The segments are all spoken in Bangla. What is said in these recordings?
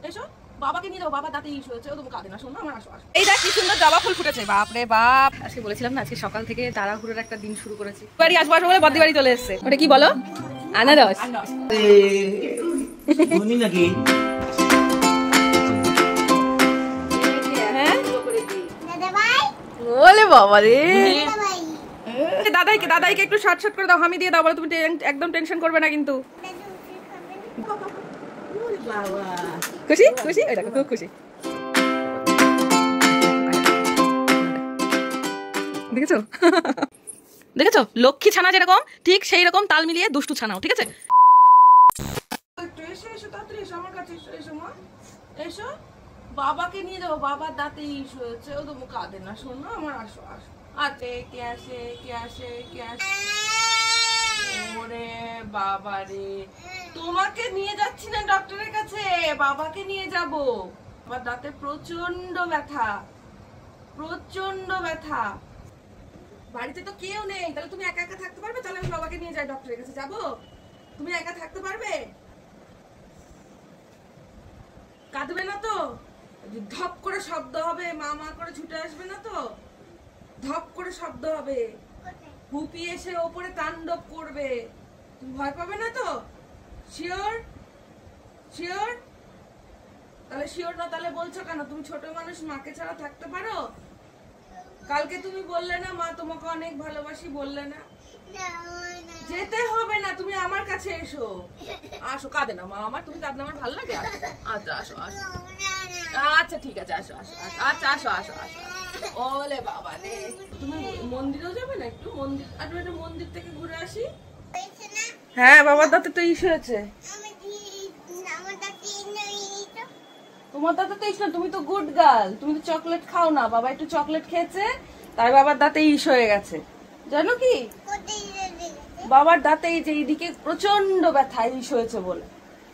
এসো বাবাকে নিয়ে যাও, বাবা দাঁতে ইস্যু হয়েছে, ও তো কাঁদে না, শোনো আমার, আসো আসো। এই দেখ কি সুন্দর জবা ফুল ফুটেছে, বাপ রে বাপ। আজকে বলেছিলাম না আজকে সকাল থেকে তাড়াহুড়োর একটা দিন শুরু করেছি। বাড়ি আসবো আসবো বলে বদ্দি বাড়ি চলে এসেছে। ওটা কি বলো? আনারস নাকি? বলে বাবা রে, দাদাইকে একটু শর্ট শর্ট করে দাও, হামি দিয়ে দাও, বলে তুমি একদম টেনশন করবে না কিন্তু। খুশি খুশি, ওই দেখো খুব খুশি। দেখেছো দেখেছো লক্ষ্মী ছানা যেরকম ঠিক সেই রকম তাল মিলিয়ে দুষ্টু ছানাও, ঠিক আছে? এসো এসো তাড়াতাড়ি এসো আমার কাছে, এসো এসো মা এসো, বাবাকে নিয়ে যাও, বাবার দাঁতে ইস্যু হয়েছে, ও তো কাঁদে না, শোনো আমার, আসো আসো। আচ্ছা কে আসে কে আসে কে আসে? ওরে বাবা রে, তোমাকে নিয়ে যাচ্ছি না ডক্টরের কাছে, বাবাকে নিয়ে যাব। আমার দাঁতে প্রচন্ড ব্যথা, প্রচন্ড ব্যথা। বাড়িতে তো কেউ নেই, তাহলে তুমি একা একা থাকতে পারবে? তাহলে আমি বাবাকে নিয়ে যাই ডক্টরের কাছে, যাবো? তুমি একা থাকতে পারবে? কাঁদবে না তো? ধপ করে শব্দ হবে, মা মা করে ছুটে আসবে না তো? ধপ করে শব্দ হবে, হুপি এসে ওপরে তাণ্ডব করবে, তুমি ভয় পাবে না তো? Sure sure? তাহলে শিওর না তাহলে বলছো কেন? তুমি ছোট মানুষ, মাকে ছাড়া থাকতে পারো? কালকে তুমি বললে না মা তোমাকে অনেক ভালোবাসি, বললে না? যেতে হবে না, তুমি আমার কাছে এসো, আসো। কাঁদে না মা আমার, তুমি কাঁদলে আমার ভালো লাগে? আচ্ছা আসো আসো, আচ্ছা ঠিক আছে, আসো আসো আচ্ছা আসো আসো আসো। ওলে বাবা রে, তুমি মন্দিরেও যাবে না? একটু মন্দির, একটু একটু মন্দির থেকে ঘুরে আসি। হ্যাঁ বাবার দাঁতে তো ইস্যু হয়েছে। তোমার দাঁতে তো ইস্যু না, তুমি তো গুড গার্ল, তুমি তো চকলেট খাও না, বাবা একটু চকলেট খেয়েছে তাই বাবার দাঁতে ইস্যু হয়ে গেছে, জানো কি? বাবার দাঁতে এই যে এইদিকে প্রচন্ড ব্যথা, ইস্যু হয়েছে বলে।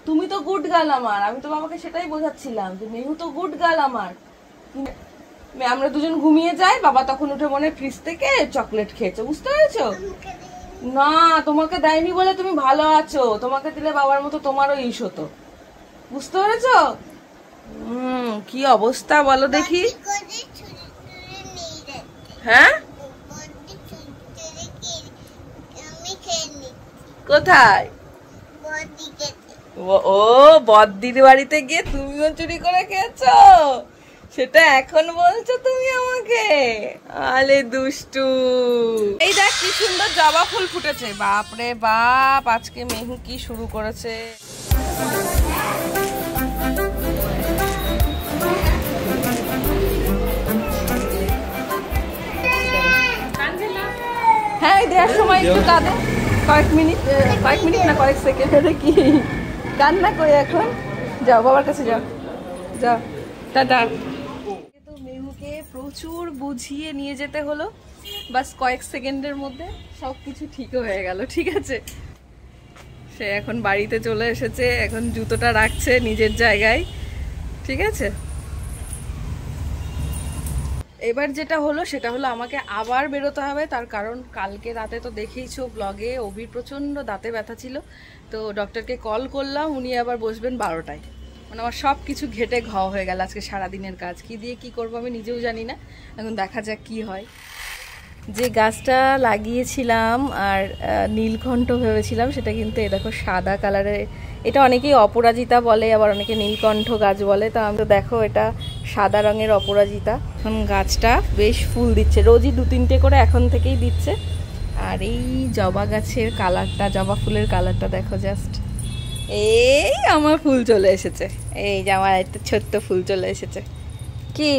তুমি তো গুড গার্ল আমার, আমি তো বাবাকে সেটাই বোঝাচ্ছিলাম যে মেহু তো গুড গার্ল আমার। আমরা দুজন ঘুমিয়ে যাই, বাবা তখন উঠে মনে ফ্রিজ থেকে চকলেট খেয়েছে, বুঝতে পেরেছো? না তোমাকে দেয়নি বলে তুমি ভালো আছো, তোমাকে দিলে বাবার মতো তোমারও ইস্যু হতো, বুঝতে পেরেছো? কি অবস্থা বলো দেখি। হ্যাঁ কোথায়? ও বদ্দির বাড়িতে গিয়ে তুমিও চুরি করে খেয়েছো, সেটা এখন বলছো তুমি আমাকে? আলে দুষ্টু। এই দেখ কি সুন্দর জবা ফুল ফুটেছে, বাপ রে বাপ, আজকে মেহু কি শুরু করেছে। হ্যাঁ দেওয়ার সময় একটু কাঁদে, কয়েক মিনিট না কয়েক সেকেন্ড। কি কান্না করে এখন? যাও বাবার কাছে, যাও যাও, টাটা। তো মেহুকে প্রচুর বুঝিয়ে নিয়ে যেতে হলো, বাস কয়েক সেকেন্ডের মধ্যে সবকিছু ঠিক হয়ে গেল, ঠিক আছে? সে এখন বাড়িতে চলে এসেছে, এখন জুতোটা রাখছে নিজের জায়গায়, ঠিক আছে? এবার যেটা হলো সেটা হলো আমাকে আবার বেরোতে হবে, তার কারণ কালকে রাতে তো দেখেইছো ব্লগে অভির প্রচণ্ড দাঁতে ব্যথা ছিল, তো ডক্টরকে কল করলাম, উনি আবার বসবেন 12টায়। মানে আমার সব কিছু ঘেটে ঘ হয়ে গেল আজকে সারাদিনের কাজ, কি দিয়ে কি করবো আমি নিজেও জানি না, এখন দেখা যাক কি হয়। যে গাছটা লাগিয়েছিলাম আর নীলকণ্ঠ ভেবেছিলাম, সেটা কিন্তু এ দেখো সাদা কালারের, এটা অনেকেই অপরাজিতা বলে, আবার অনেকে নীলকণ্ঠ গাছ বলে, তো আমি তো দেখো এটা সাদা রঙের অপরাজিতা। এখন গাছটা বেশ ফুল দিচ্ছে, রোজই 2-3টে করে এখন থেকেই দিচ্ছে। আর এই জবা গাছের কালারটা, জবা ফুলের কালারটা দেখো জাস্ট, এই আমার ফুল চলে এসেছে, এই যে আমার একটা ছোট্ট ফুল চলে এসেছে। কি?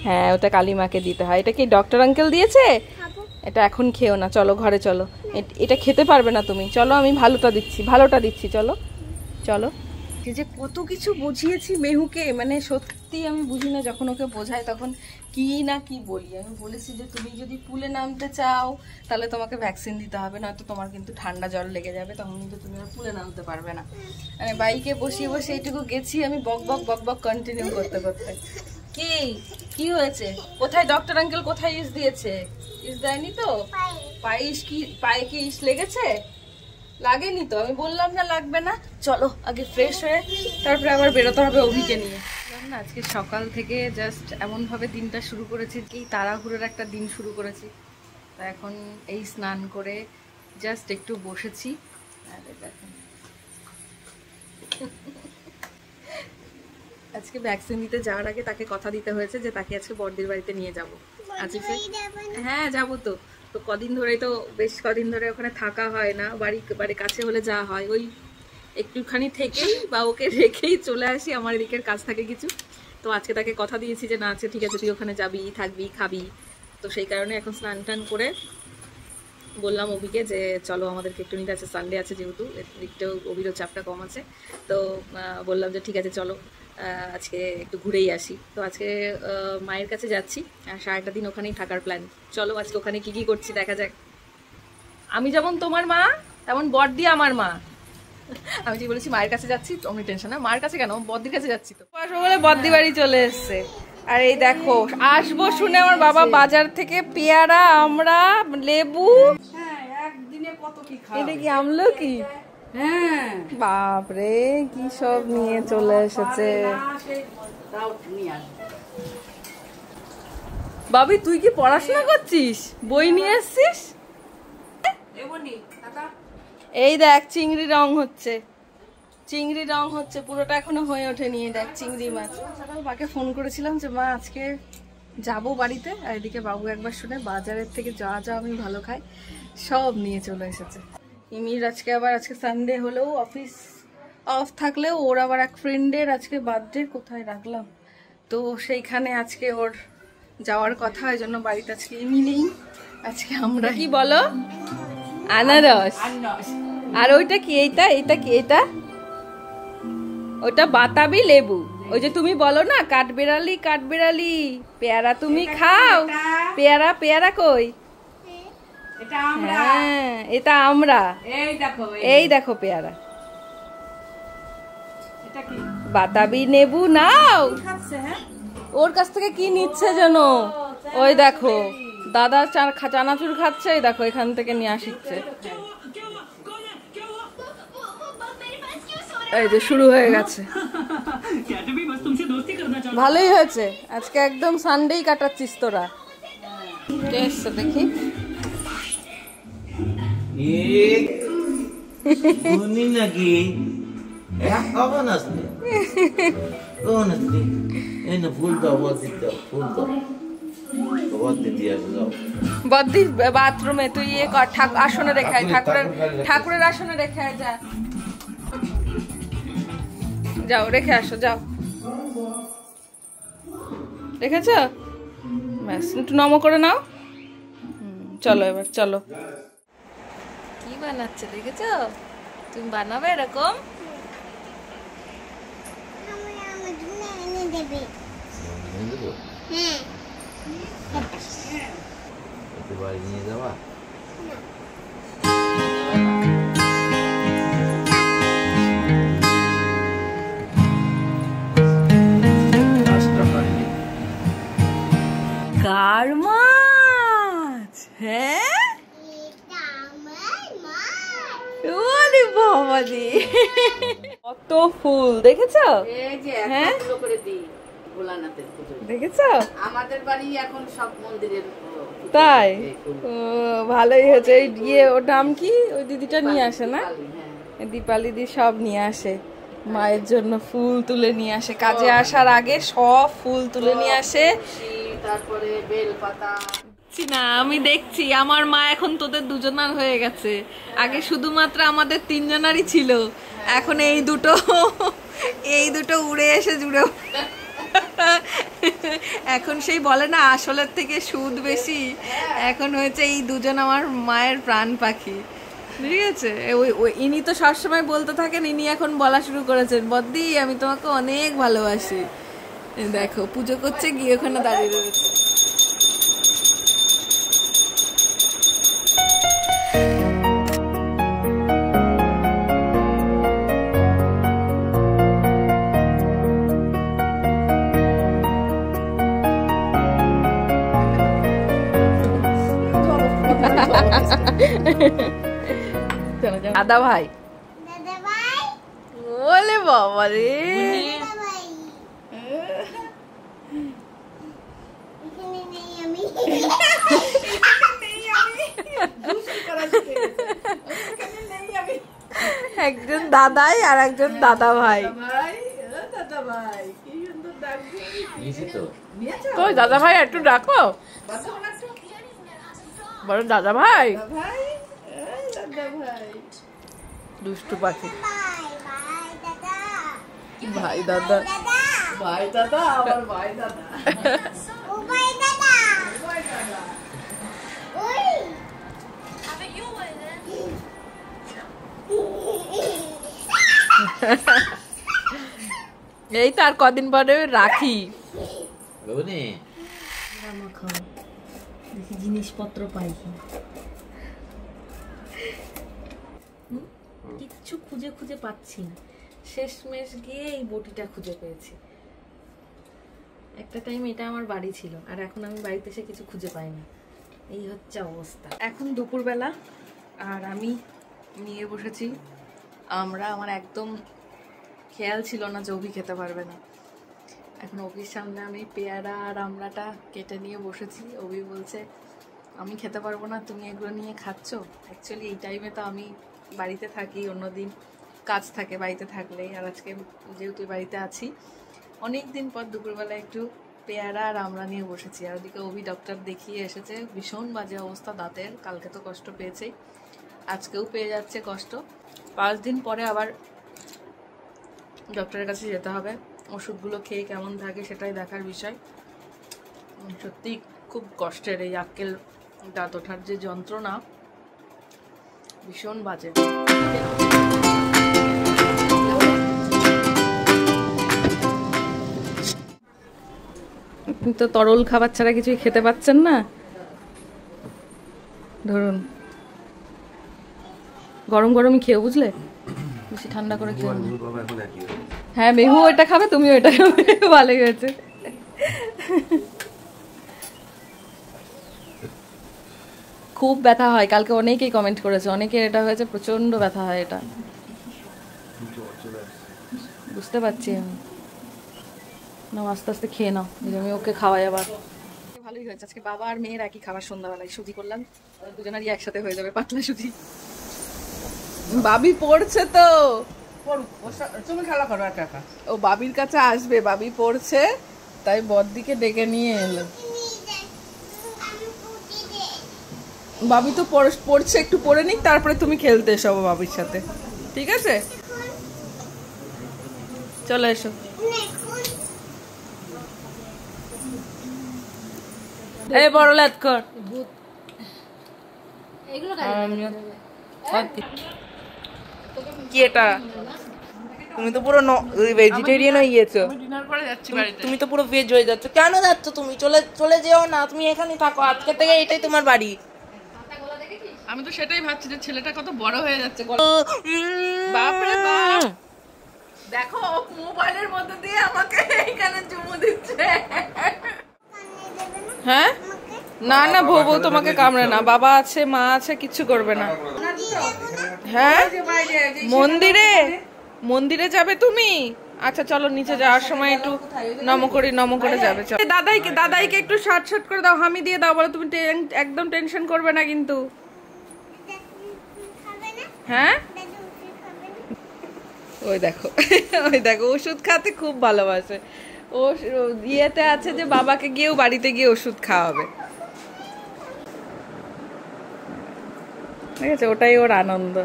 হ্যাঁ ওটা কালিমাকে দিতে হয়। এটা কি ডক্টর আঙ্কেল দিয়েছে? এটা এখন খেও না, চলো ঘরে চলো, এটা খেতে পারবে না তুমি, চলো আমি ভালোটা দিচ্ছি, চলো চলো। যে কত কিছু বুঝিয়েছি মেহুকে, মানে সত্যি আমি বুঝি না, যখন ওকে বোঝাই তখন কি না কি বলি। আমি বলেছি যে তুমি যদি পুলে নামতে চাও তাহলে তোমাকে ভ্যাকসিন দিতে হবে, নয়তো তোমার কিন্তু ঠান্ডা জ্বর লেগে যাবে, তখন কিন্তু তুমি আর পুলে নামতে পারবে না। মানে বাইকে বসিয়ে বসে এইটুকু গেছি আমি, বক বক কন্টিনিউ করতে করতে। কি হয়েছে? কোথায় ডক্টর আঙ্কেল কোথায় ইস দিয়েছে? ইস দেয়নি তো? পায়ে কি ইস লেগেছে? লাগেনি তো, আমি বললাম না লাগবে না। চলো আগে ফ্রেশ হয়ে তারপরে আবার বেরোতে হবে অভিকে নিয়ে। না আজকে সকাল থেকে জাস্ট এমনভাবে দিনটা শুরু করেছি, কি তাড়াহুড়োর একটা দিন শুরু করেছি। তো এখন এই স্নান করে জাস্ট একটু বসেছি। দেখেন আজকে ভ্যাকসিন দিতে যাওয়ার আগে তাকে কথা দিতে হয়েছে যে তাকে আজকে বড়দির বাড়িতে নিয়ে যাবো। আজকে হ্যাঁ যাবো তো। তো কদিন ধরেই তো, বেশ কদিন ধরে ওখানে থাকা হয় না, বাড়ি কাছে হলে যাওয়া হয়, ওই একটুখানি থেকেই বা ওকে রেখেই চলে আসি, আমার এদিকের কাজ থাকে কিছু। তো আজকে তাকে কথা দিয়েছি যে না আজকে ঠিক আছে তুই ওখানে যাবি, থাকবি, খাবি। তো সেই কারণে এখন স্নান টান করে বললাম অভিকে যে চলো আমাদেরকে একটু নিতে, আছে সানডে আছে যেহেতু, একটু অভিরও চাপটা কম আছে। তো বললাম যে ঠিক আছে চলো আজকে একটু ঘুরেই আসি। তো আজকে মায়ের কাছে যাচ্ছি, আর সারাটা দিন ওখানেই থাকার প্ল্যান। চলো আজকে ওখানে কি কি করছি দেখা যাক। আমি যেমন তোমার মা তেমন বড়দি আমার মা। আমি যে বলেছি মায়ের কাছে যাচ্ছি, তুমি টেনশন না, মায়ের কাছে কেন, বড়দির কাছে যাচ্ছি। তো বলে বড়দি বাড়ি চলে এসছে। আর এই দেখো আসবো শুনে আমার বাবা বাজার থেকে পেয়ারা, আমরা, লেবু, এটা কি আমলকি, হ্যাঁ বাপরে কি সব নিয়ে চলে এসেছে। বাবি তুই কি পড়াশোনা করছিস, বই নিয়ে এসছিস? এই দেখ চিংড়ি রং হচ্ছে, চিংড়ি রং হচ্ছে, পুরোটা এখনো হয়ে ওঠেনি। দেখ চিংড়ি মাছ। সকাল মাকে ফোন করেছিলাম যে মা আজকে যাবো বাড়িতে, আর এদিকে বাবু একবার শুনে বাজারের থেকে যা যা আমি ভালো খাই সব নিয়ে চলে এসেছে। ইমির আজকে সানডে হলেও অফিস অফ থাকলেও ওর আবার এক ফ্রেন্ডের আজকে বার্থডে, কোথায় রাখলাম, তো সেইখানে আজকে ওর যাওয়ার কথা, ওই জন্য বাড়িতে আজকে ইমি নেই, আজকে আমরা। কি বলো? আনারস। আর ওইটা কি, এইটা কি, এটা ওটা বাতাবি লেবু। ওই যে তুমি বলো না কাঠবেড়ালি কাঠবেড়ালি, পেয়ারা তুমি খাও, পেয়ারা কই? হ্যাঁ এটা আমরা। এই দেখো পেয়ারা, বাতাবি লেবু নাও। ওর কাছ থেকে কি নিচ্ছে যেন, ওই দেখো দাদা চানাচুর খাচ্ছে, এই দেখো এখান থেকে নিয়ে আসছে। এই যে শুরু হয়ে গেছে। ভালোই হয়েছে, আজকে একদম সানডেই কাটাচ্ছিস তোরা। দেখি নাকি ফুল দাও, বদ্দির বাথরুমে তুই ইয়ে কর, আসনে রেখে আয়, ঠাকুরের আসনে রেখে আয়, যা যাও রেখে আসো, যাও। রেখেছ? ব্যাস একটু নমো করে নাও। চলো এবার চলো। কি বানাচ্ছে দেখেছ? তুমি বানাবে এরকম? বাড়ি নিয়ে যাওয়া কার মাছ? হ্যাঁ বাবাজি কত ফুল দেখেছো? হ্যাঁ দেখেছো? আমাদের বাড়ি এখন সব মন্দিরের। তাই ভালোই হয়েছে। ইয়ে ওর নাম কি, ওই দিদিটা নিয়ে আসে না, দীপালি দি সব নিয়ে আসে মায়ের জন্য, ফুল তুলে নিয়ে আসে, কাজে আসার আগে সব ফুল তুলে নিয়ে আসে। তারপরে বেলপাতা না, আমি দেখছি আমার মা এখন তোদের দুজনার হয়ে গেছে। আগে শুধুমাত্র আমাদের তিনজনারই ছিল, এখন এই দুটো উড়ে এসে জুড়ে। এখন সেই বলে না আসলের থেকে সুদ বেশি, এখন হয়েছে এই দুজন আমার মায়ের প্রাণ পাখি। ঠিক আছে, ইনি তো সবসময় বলতে থাকেন, ইনি এখন বলা শুরু করেছেন, বদ্দি আমি তোমাকে অনেক ভালোবাসি। দেখো পুজো করছে গিয়ে ওখানে দাঁড়িয়ে রয়েছে। দাদা ভাই ওলে বাবা রে একজন দাদাই আর একজন দাদা ভাই তো দাদা ভাই একটু ডাকো বলো দাদা ভাই দুষ্টু পাখি ভাই দাদা ভাই দাদা আবার ভাই দাদা এই তো আর কদিন পরে রাখি জিনিসপত্র পাই কিচ্ছু খুঁজে খুঁজে পাচ্ছি না, শেষমেশ গিয়ে এই বটিটা খুঁজে পেয়েছি। একটা টাইম এটা আমার বাড়ি ছিল, আর এখন আমি বাড়িতে এসে কিছু খুঁজে পাই না। এই হচ্ছে অবস্থা। এখন দুপুরবেলা আর আমি নিয়ে বসেছি আমার একদম খেয়াল ছিল না যে অভি খেতে পারবে না। এখন অভির সামনে আমি পেয়ারা আর আমড়াটা কেটে নিয়ে বসেছি। অভি বলছে আমি খেতে পারবো না, তুমি এগুলো নিয়ে খাচ্ছ। অ্যাকচুয়ালি এই টাইমে তো আমি বাড়িতে থাকি, অন্যদিন কাজ থাকে বাড়িতে থাকলেই। আর আজকে যেহেতু বাড়িতে আছি, অনেক দিন পর দুপুরবেলা একটু পেয়ারা আর আমড়া নিয়ে বসেছি। আর ওদিকে অভি ডক্টর দেখিয়ে এসেছে, ভীষণ বাজে অবস্থা দাঁতের। কালকে তো কষ্ট পেয়েছেই, আজকেও পেয়ে যাচ্ছে কষ্ট। 5 দিন পরে আবার ডক্টরের কাছে যেতে হবে। ওষুধগুলো খেয়ে কেমন থাকে সেটাই দেখার বিষয়। সত্যি খুব কষ্টের এই আক্কেল দাঁত ওঠার যে যন্ত্রণা, ভীষণ বাজে। তো তরল খাবার ছাড়া কিছুই খেতে পাচ্ছেন না। ধরুন গরম গরমই খেয়ে, বুঝলে, বেশি ঠান্ডা করে খেয়ে। হ্যাঁ মেহু ওইটা খাবে, তুমিও এটা খাবে, ভালোই হয়েছে। খুব ব্যথা হয়, কালকে অনেকেই কমেন্ট করেছে, অনেকের এটা হয়েছে, প্রচন্ড ব্যথা হয় এটা, বুঝতে পারছি আমি। নাও আস্তে আস্তে খেয়ে নাও, আমি ওকে খাওয়াই আবার। ভালোই হয়েছে, আজকে বাবা আর মেয়ের একই খাবার। সন্ধ্যাবেলায় সুজি করলাম, দুজনেরই একসাথে হয়ে যাবে পাতলা সুজি। বাবি পড়ছে তো, তুমি খেলা করো একা একা। ও বাবির কাছে আসবে, বাবি পড়ছে, তাই বড়দিকে ডেকে নিয়ে এলো। বাবি তো পড়ছে, একটু পড়ে নিক, তারপরে তুমি খেলতে এসো বাবির সাথে, ঠিক আছে? চলে এসো। এই বড় লাত কর। কি এটা? তুমি তো পুরো ভেজিটেরিয়ান হয়ে গিয়েছো। তুমি তো পুরো ভেজ হয়ে যাচ্ছ। কেন যাচ্ছ তুমি? চলে যেও না, তুমি এখানেই থাকো। আজকে থেকে এটাই তোমার বাড়ি। আমি তো সেটাই ভাবছি যে ছেলেটা কত বড় হয়ে যাচ্ছে। বাপরে বাপ, দেখো মোবাইলের মধ্যে দিয়ে আমাকে এইখানে চুমু দিচ্ছে। হ্যাঁ না না ভোবো তোমাকে কামড়ে না, বাবা আছে মা আছে, কিচ্ছু করবে না। হ্যাঁ মন্দিরে যাবে তুমি? আচ্ছা চলো, নিচে যাওয়ার সময় একটু নম করে যাবে। দাদাইকে একটু শর্ট করে দাও, হামি দিয়ে দাও, বলো তুমি একদম টেনশন করবে না কিন্তু। হ্যাঁ ওই দেখো ওষুধ খাতে খুব ভালোবাসে ও। ইয়েতে আছে যে বাবাকে গিয়েও বাড়িতে গিয়ে ওষুধ খাওয়াবে, ঠিক আছে? ওটাই ওর আনন্দ।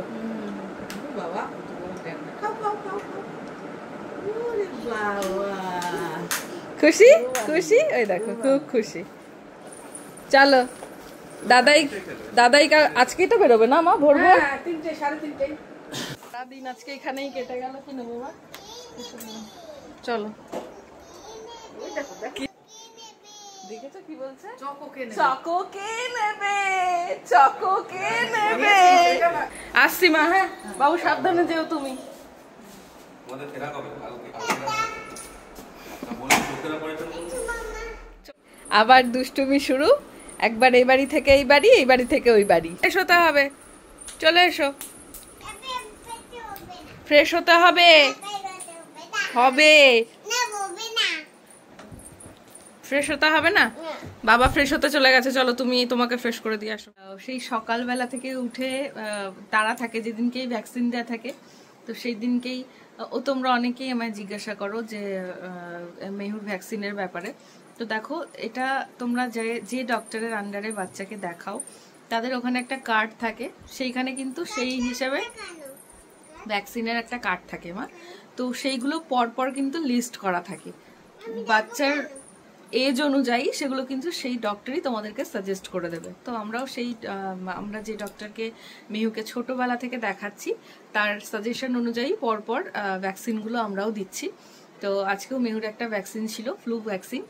খুশি খুশি, ওই দেখো খুব খুশি। চলো দাদাই আজকেই তো বেরোবে না মা? ভোর ভোর 3টে 3:30। সারাদিন আজকে এখানেই কেটে গেল। কি নেবো মা? চলো। দেখেছো কি বলছে? চকোকে নেবে। আসছি মা। হ্যাঁ বাবু সাবধানে যেও তুমি। আবার দুষ্টুমি শুরু, একবার এই বাড়ি থেকে এই বাড়ি, এই বাড়ি থেকে ওই বাড়ি। এসো তো হবে, চলে এসো। ফ্রেশ হতে হবে হবে ফ্রেশ হতে হবে না বাবা ফ্রেশ হতে চলে গেছে চলো তুমি তোমাকে ফ্রেশ করে দিয়ে আসো সেই সকালবেলা থেকে উঠে তারা থাকে যেদিনকেই ভ্যাকসিন দেওয়া থাকে তো সেই দিনকেই ও তোমরা অনেকেই আমায় জিজ্ঞাসা করো যে মেহুর ভ্যাকসিনের ব্যাপারে তো দেখো এটা তোমরা যে ডক্টরের আন্ডারে বাচ্চাকে দেখাও তাদের ওখানে একটা কার্ড থাকে সেইখানে কিন্তু সেই হিসাবে ভ্যাকসিনের একটা কার্ড থাকে মা তো সেইগুলো পরপর কিন্তু লিস্ট করা থাকে বাচ্চার এজ অনুযায়ী সেগুলো কিন্তু সেই ডক্টরই তোমাদেরকে সাজেস্ট করে দেবে তো আমরাও সেই আমরা যে ডক্টরকে মেহুকে ছোটবেলা থেকে দেখাচ্ছি তার সাজেশন অনুযায়ী পরপর ভ্যাকসিনগুলো আমরাও দিচ্ছি তো আজকেও মেহুর একটা ভ্যাকসিন ছিল ফ্লু ভ্যাকসিন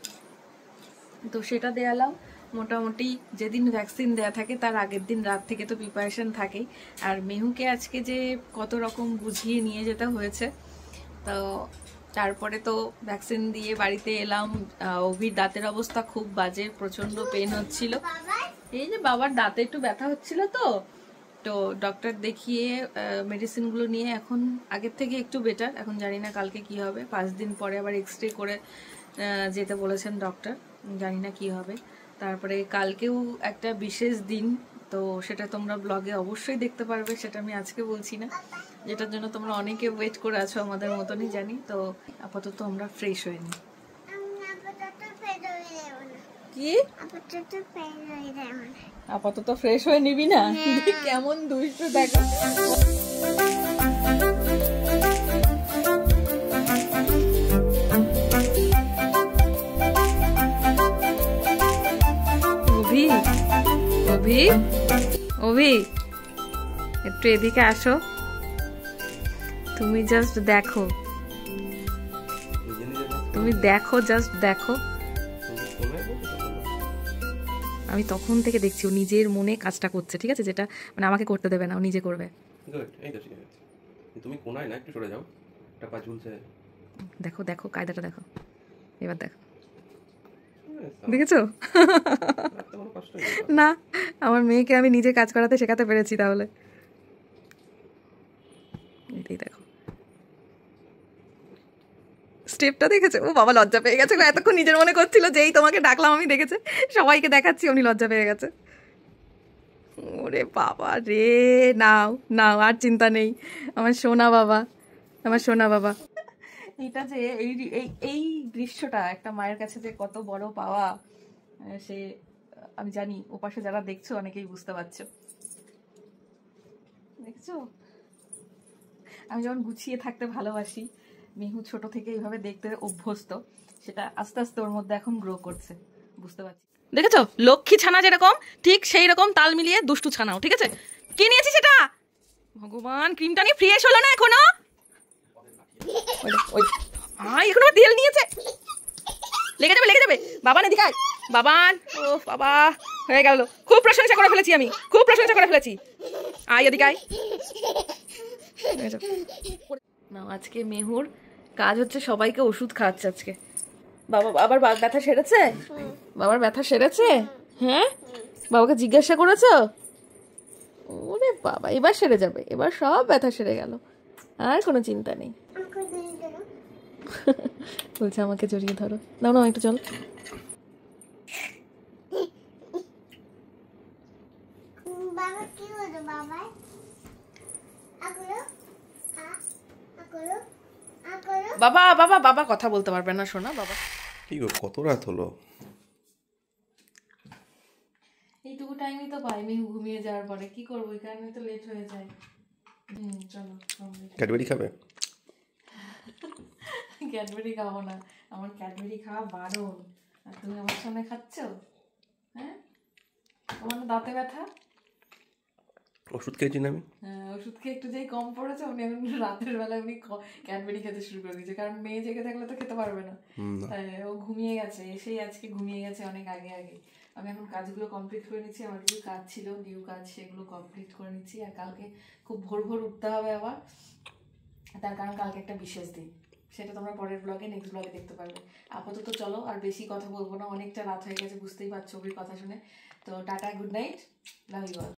তো সেটা দেয়ালাম মোটামুটি যেদিন ভ্যাকসিন দেয়া থাকে তার আগের দিন রাত থেকে তো প্রিপারেশন থাকেই আর মেহুকে আজকে যে কত রকম বুঝিয়ে নিয়ে যেতে হয়েছে তো তারপরে তো ভ্যাকসিন দিয়ে বাড়িতে এলাম অভির দাঁতের অবস্থা খুব বাজে প্রচন্ড পেন হচ্ছিল এই যে বাবার দাঁতে একটু ব্যথা হচ্ছিল তো তো ডক্টর দেখিয়ে মেডিসিনগুলো নিয়ে এখন আগের থেকে একটু বেটার এখন জানি না কালকে কি হবে 5 দিন পরে আবার এক্সরে করে যেতে বলেছেন ডক্টর জানি না কি হবে তারপরে কালকেও একটা বিশেষ দিন তো সেটা তোমরা ব্লগে অবশ্যই দেখতে পারবে সেটা আমি আজকে বলছি না যেটার জন্য তোমরা অনেকে ওয়েট করে আছো আমাদের মতনই জানি তো আপাতত আমরা ফ্রেশ হয়ে নিই কি আপাতত ফ্রেশ হয়ে নিবি না কেমন দুষ্টু দেখো অভি অভি অভি একটু এদিকে আসো তুমি জাস্ট দেখো তুমি দেখো জাস্ট দেখো আমি তখন থেকে দেখছি ও নিজের মনে কাজটা করছে ঠিক আছে যেটা মানে আমাকে করতে দেবে না ও নিজে করবে তুমি কোনায় না একটু সরে যাও একটা পা ঝুলছে দেখো দেখো কায়দাটা দেখো এবার দেখো দেখেছো না আমার মেয়েকে আমি নিজে কাজ করাতে শেখাতে পেরেছি তাহলে এটাই দেখো স্টেপটা দেখেছে ও বাবা লজ্জা পেয়ে গেছে এতক্ষণ নিজের মনে করছিল যেই তোমাকে ডাকলাম আমি দেখেছে সবাইকে দেখাচ্ছি উনি লজ্জা পেয়ে গেছে ওরে বাবা রে নাও নাও আর চিন্তা নেই আমার সোনা বাবা আমার সোনা বাবা এটা যে এই এই দৃশ্যটা একটা মায়ের কাছে যে কত বড় পাওয়া সে আমি জানি ওপাশে যারা দেখছো অনেকেই বুঝতে পারছো দেখছো আমি যখন গুছিয়ে থাকতে ভালোবাসি মেহু ছোট থেকে এইভাবে দেখতে অভ্যস্ত সেটা আস্তে আস্তে ওর মধ্যে এখন গ্রো করছে বুঝতে পারছি দেখেছো লক্ষ্মী ছানা যেরকম ঠিক সেই রকম তাল মিলিয়ে দুষ্টু ছানাও ঠিক আছে কি নিয়েছি সেটা ভগবান ক্রিমটা নিয়ে ফ্রেশ হলো না এখনো এখনো তেল নিয়েছে লেগে যাবে বাবান এদিকে আয় বাবান ও বাবা হয়ে গেল খুব প্রশংসা করে ফেলেছি আমি খুব প্রশংসা করে ফেলেছি আয় এদিকে আয় না আজকে মেহুর কাজ হচ্ছে সবাইকে ওষুধ খাওয়াচ্ছে আজকে বাবা আবার ব্যথা সেরেছে বাবার ব্যথা সেরেছে হ্যাঁ বাবাকে জিজ্ঞাসা করেছো ওরে বাবা এবার সেরে যাবে এবার সব ব্যথা সেরে গেল আর কোনো চিন্তা নেই বলছে আমাকে জড়িয়ে ধরো নাও না একটু চল বাবা বাবা বাবা কথা বলতে পারবে না শোনা বাবা কি গো কত রাত হলো এইটুকু টাইমই তো পাই মেহু ঘুমিয়ে যাওয়ার পরে কি করবো এই কারণে তো লেট হয়ে যায় চলো ক্যাডবেরি খাবে ক্যাডবেরি খাবো না আমার ক্যাডবেরি খাওয়া বারণ আর তুমি আমার সামনে খাচ্ছ হ্যাঁ তোমার দাঁতে ব্যথা ওষুধ খেয়েছি না আমি ওষুধ খেয়ে একটু যেই কম পড়েছে উনি এখন রাতের বেলা উনি ক্যাডবেরি খেতে শুরু করে দিয়েছে কারণ মেয়ে জেগে থাকলে তো খেতে পারবে না তাই ও ঘুমিয়ে গেছে এসেই আজকে ঘুমিয়ে গেছে অনেক আগে আমি এখন কাজগুলো কমপ্লিট করে নিচ্ছি আমার কিছু কাজ ছিল নিউ কাজ সেগুলো কমপ্লিট করে নিচ্ছি আর কালকে খুব ভোর উঠতে হবে আবার তার কারণ কালকে একটা বিশেষ দিন সেটা তোমরা পরের ব্লগে নেক্সট ব্লগে দেখতে পারবে আপাতত চলো আর বেশি কথা বলবো না অনেকটা রাত হয়ে গেছে বুঝতেই পারছো ওর কথা শুনে তো tata good night love you all